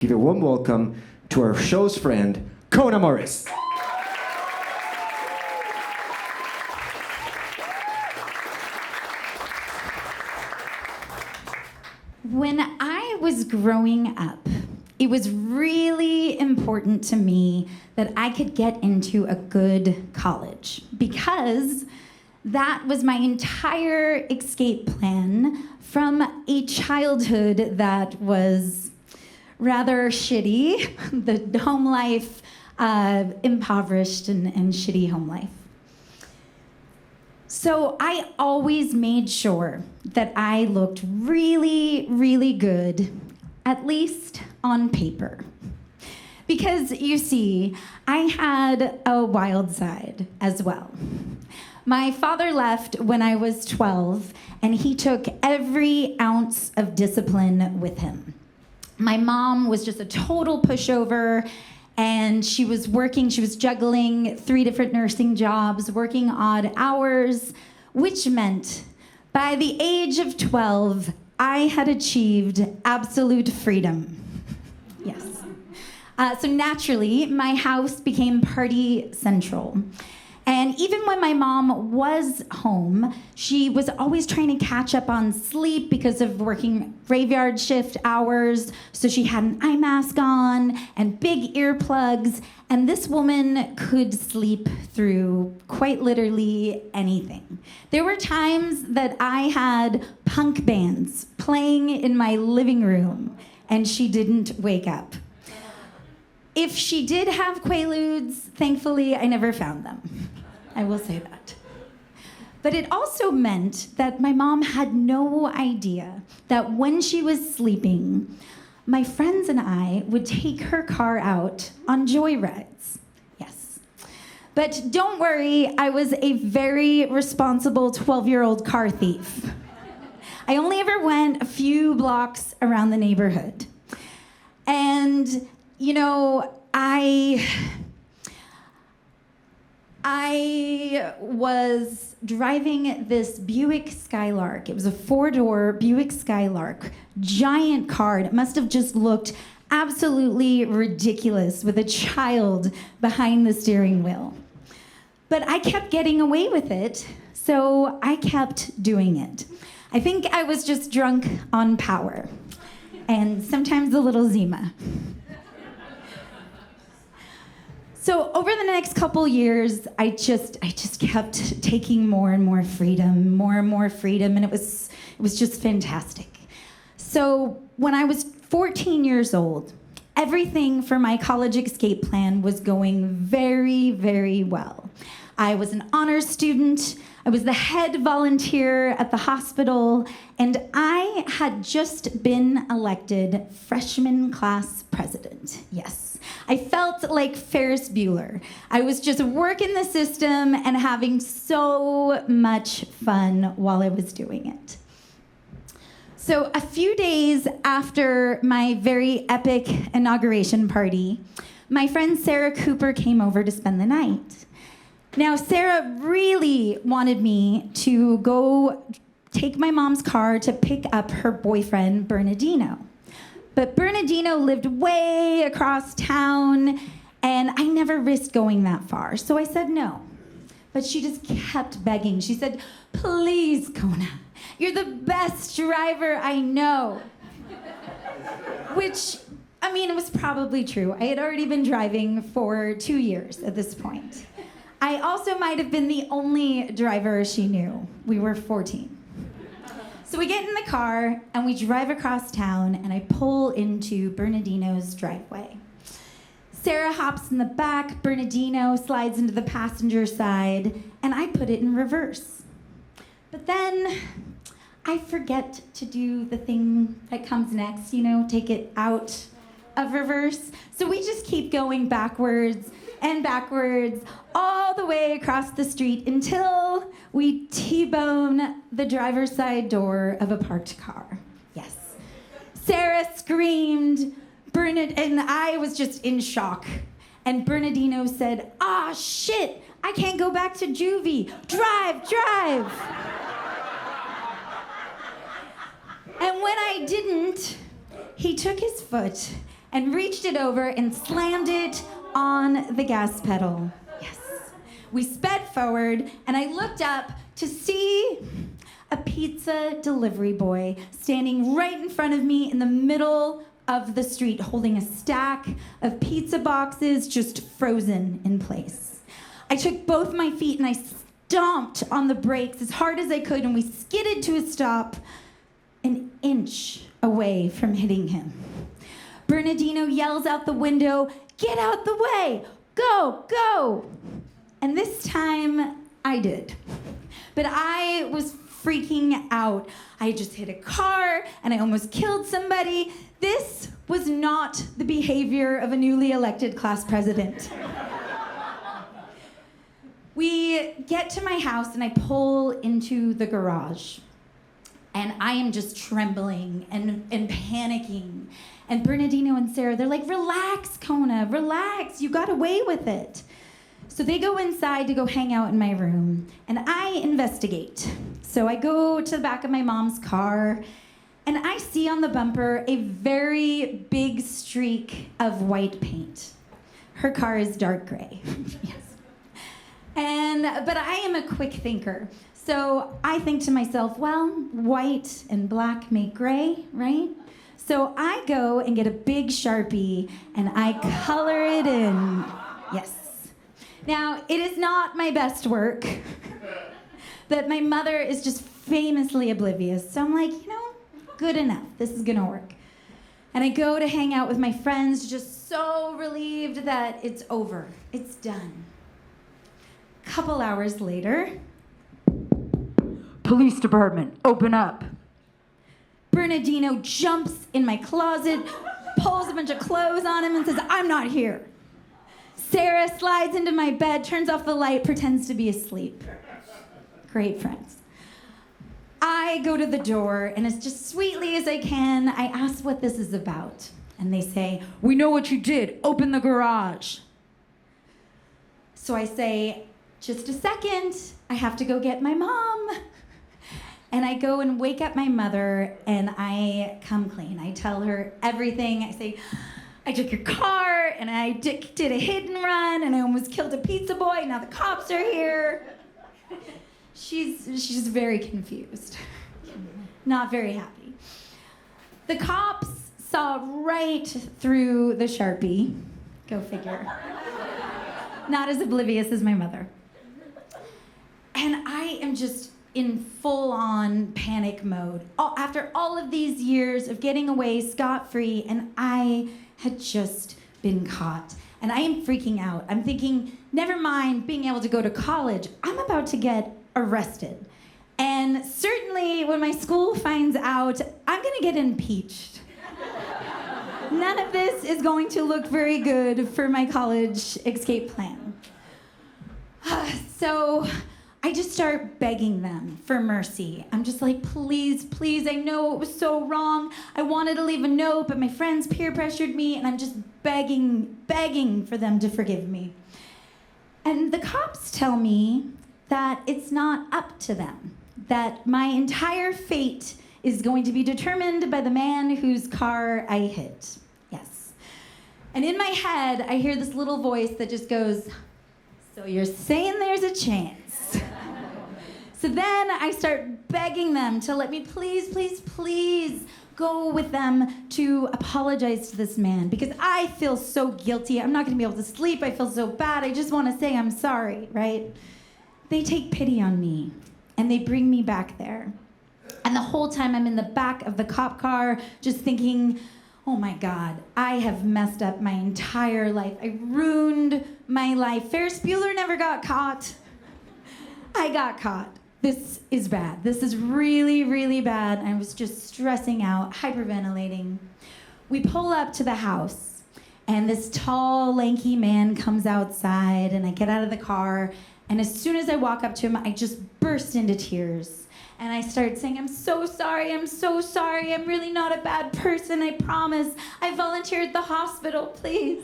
Give a warm welcome to our show's friend, Kona Morris. When I was growing up, it was really important to me that I could get into a good college because that was my entire escape plan from a childhood that was rather shitty, the home life, impoverished and shitty home life. So I always made sure that I looked really, really good, at least on paper. Because you see, I had a wild side as well. My father left when I was 12, and he took every ounce of discipline with him. My mom was just a total pushover, and she was juggling 3 different nursing jobs, working odd hours, which meant by the age of 12, I had achieved absolute freedom. Yes. So naturally, my house became party central. And even when my mom was home, she was always trying to catch up on sleep because of working graveyard shift hours. So she had an eye mask on and big earplugs. And this woman could sleep through quite literally anything. There were times that I had punk bands playing in my living room and she didn't wake up. If she did have Quaaludes, thankfully, I never found them. I will say that. But it also meant that my mom had no idea that when she was sleeping, my friends and I would take her car out on joyrides. Yes. But don't worry, I was a very responsible 12-year-old car thief. I only ever went a few blocks around the neighborhood. And, you know, I was driving this Buick Skylark. It was a 4-door Buick Skylark, giant car. It must have just looked absolutely ridiculous with a child behind the steering wheel. But I kept getting away with it, so I kept doing it. I think I was just drunk on power, and sometimes a little Zima. So over the next couple years, I just kept taking more and more freedom, and it was just fantastic. So when I was 14 years old, everything for my college escape plan was going very, very well. I was an honors student, I was the head volunteer at the hospital, and I had just been elected freshman class president. Yes. I felt like Ferris Bueller. I was just working the system and having so much fun while I was doing it. So a few days after my very epic inauguration party, my friend Sarah Cooper came over to spend the night. Now, Sarah really wanted me to go take my mom's car to pick up her boyfriend, Bernardino. But Bernardino lived way across town, and I never risked going that far, so I said no. But she just kept begging. She said, "Please, Kona, you're the best driver I know." Which, I mean, it was probably true. I had already been driving for 2 years at this point. I also might have been the only driver she knew. We were 14. So we get in the car and we drive across town and I pull into Bernardino's driveway. Sarah hops in the back, Bernardino slides into the passenger side, and I put it in reverse. But then I forget to do the thing that comes next, you know, take it out of reverse. So we just keep going backwards and backwards all the way across the street until we T-bone the driver's side door of a parked car. Yes. Sarah screamed, and I was just in shock. And Bernardino said, "Ah, shit, I can't go back to juvie. Drive, drive." And when I didn't, he took his foot and reached it over and slammed it on the gas pedal. Yes. We sped forward, and I looked up to see a pizza delivery boy standing right in front of me in the middle of the street, holding a stack of pizza boxes just frozen in place. I took both my feet and I stomped on the brakes as hard as I could, and we skidded to a stop an inch away from hitting him. Bernardino yells out the window, "Get out the way! Go, go!" And this time, I did. But I was freaking out. I had just hit a car, and I almost killed somebody. This was not the behavior of a newly elected class president. We get to my house, and I pull into the garage. And I am just trembling and panicking. And Bernardino and Sarah, they're like, "Relax, Kona, relax. You got away with it." So they go inside to go hang out in my room, and I investigate. So I go to the back of my mom's car, and I see on the bumper a very big streak of white paint. Her car is dark gray. Yes. But I am a quick thinker. So I think to myself, well, white and black make gray, right? So I go and get a big Sharpie and I color it in. Yes. Now, it is not my best work, but my mother is just famously oblivious. So I'm like, good enough. This is gonna work. And I go to hang out with my friends, just so relieved that it's over. It's done. A couple hours later, "Police department, open up." Bernardino jumps in my closet, pulls a bunch of clothes on him, and says, "I'm not here." Sarah slides into my bed, turns off the light, pretends to be asleep. Great friends. I go to the door, and as just sweetly as I can, I ask what this is about. And they say, "We know what you did. Open the garage." So I say, "Just a second. I have to go get my mom." And I go and wake up my mother, and I come clean. I tell her everything. I say, "I took your car, and I did a hit and run, and I almost killed a pizza boy. Now the cops are here." She's very confused. Not very happy. The cops saw right through the Sharpie. Go figure. Not as oblivious as my mother. And I am just in full-on panic mode. After all of these years of getting away scot-free, and I had just been caught. And I am freaking out. I'm thinking, never mind being able to go to college, I'm about to get arrested. And certainly when my school finds out, I'm gonna get impeached. None of this is going to look very good for my college escape plan. So I just start begging them for mercy. I'm just like, "Please, please, I know it was so wrong. I wanted to leave a note, but my friends peer pressured me," and I'm just begging for them to forgive me. And the cops tell me that it's not up to them, that my entire fate is going to be determined by the man whose car I hit. Yes. And in my head, I hear this little voice that just goes, "So you're saying there's a chance?" So then I start begging them to let me please, please, please go with them to apologize to this man, because I feel so guilty. I'm not gonna be able to sleep. I feel so bad. I just wanna say I'm sorry, right? They take pity on me and they bring me back there. And the whole time I'm in the back of the cop car just thinking, oh my God, I have messed up my entire life. I ruined my life. Ferris Bueller never got caught. I got caught. This is bad. This is really, really bad. I was just stressing out, hyperventilating. We pull up to the house, and this tall, lanky man comes outside, and I get out of the car, and as soon as I walk up to him, I just burst into tears. And I start saying, I'm so sorry, I'm really not a bad person, I promise. I volunteered at the hospital, please.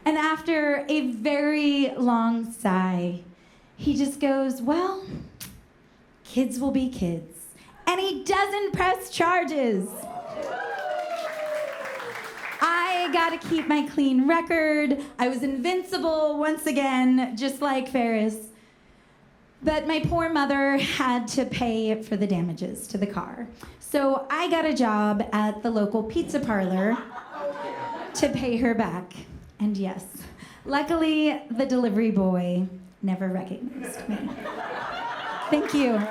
And after a very long sigh, he just goes, well, kids will be kids. And he doesn't press charges. I gotta keep my clean record. I was invincible once again, just like Ferris. But my poor mother had to pay for the damages to the car. So I got a job at the local pizza parlor to pay her back. And yes, luckily the delivery boy never recognized me. Thank you.